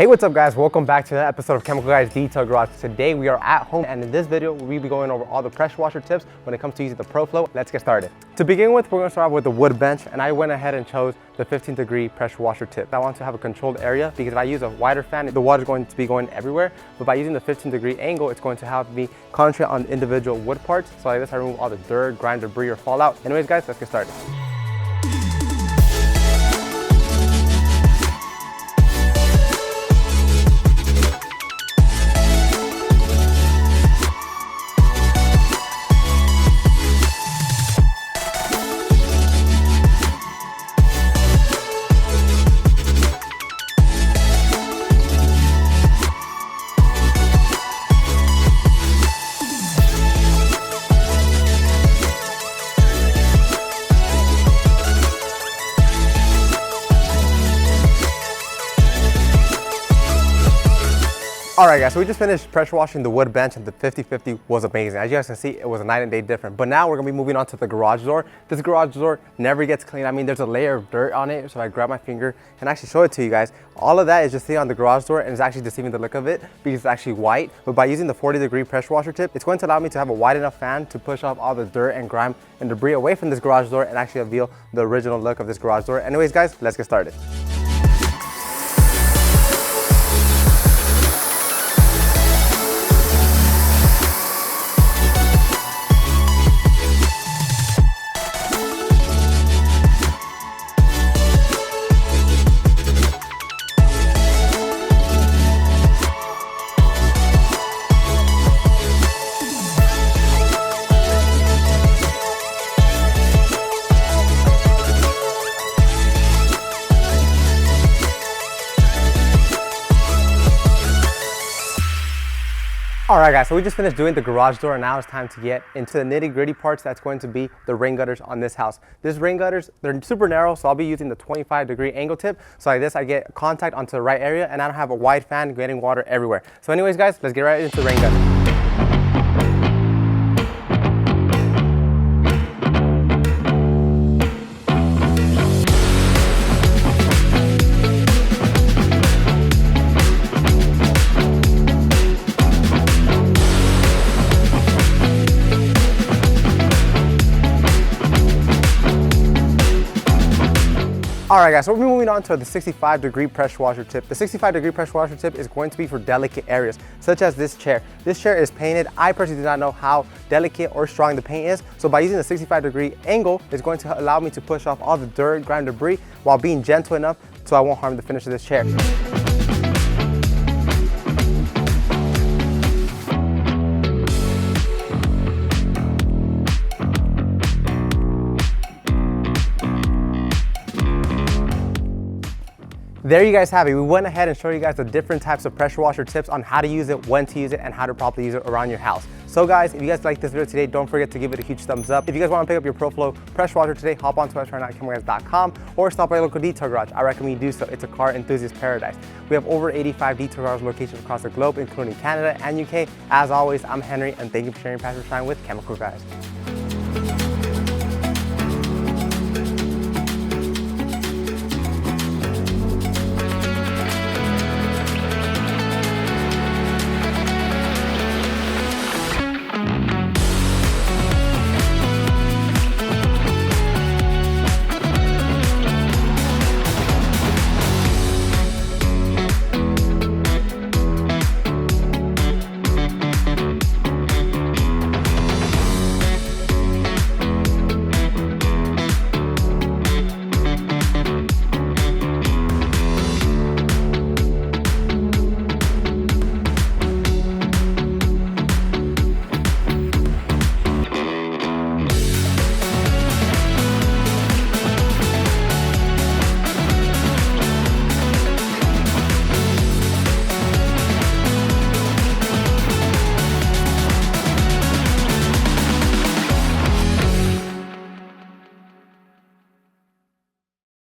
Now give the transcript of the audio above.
Hey, what's up guys? Welcome back to the episode of Chemical Guys Detail Garage. Today we are at home, and in this video we'll be going over all the pressure washer tips when it comes to using the ProFlow. Let's get started. To begin with, we're going to start off with the wood bench, and I went ahead and chose the 15-degree pressure washer tip. I want to have a controlled area because if I use a wider fan, the water is going to be going everywhere. But by using the 15-degree angle, it's going to help me concentrate on individual wood parts. So like this, I remove all the dirt, grime, debris, or fallout. Anyways guys, let's get started. Alright guys, so we just finished pressure washing the wood bench, and the 50-50 was amazing. As you guys can see, it was a night and day difference. But now we're going to be moving on to the garage door. This garage door never gets clean. I mean, there's a layer of dirt on it. So if I grab my finger and actually show it to you guys, all of that is just sitting on the garage door, and it's actually deceiving the look of it because it's actually white. But by using the 40-degree pressure washer tip, it's going to allow me to have a wide enough fan to push off all the dirt and grime and debris away from this garage door and actually reveal the original look of this garage door. Anyways guys, let's get started. Alright guys, so we just finished doing the garage door, and now it's time to get into the nitty-gritty parts. That's going to be the rain gutters on this house. These rain gutters, they're super narrow, so I'll be using the 25-degree angle tip. So like this, I get contact onto the right area, and I don't have a wide fan getting water everywhere. So anyways guys, let's get right into the rain gutter. Alright guys, so we're moving on to the 65-degree pressure washer tip. The 65-degree pressure washer tip is going to be for delicate areas, such as this chair. This chair is painted. I personally do not know how delicate or strong the paint is. So by using the 65-degree angle, it's going to allow me to push off all the dirt, grime, debris, while being gentle enough so I won't harm the finish of this chair. There you guys have it. We went ahead and showed you guys the different types of pressure washer tips on how to use it, when to use it, and how to properly use it around your house. So guys, if you guys liked this video today, don't forget to give it a huge thumbs up. If you guys want to pick up your ProFlow pressure washer today, hop onto our website right now at chemicalguys.com or stop by a local detail garage. I recommend you do so. It's a car enthusiast paradise. We have over 85 detail garage locations across the globe, including Canada and UK. As always, I'm Henry, and thank you for sharing Passion Shine with Chemical Guys.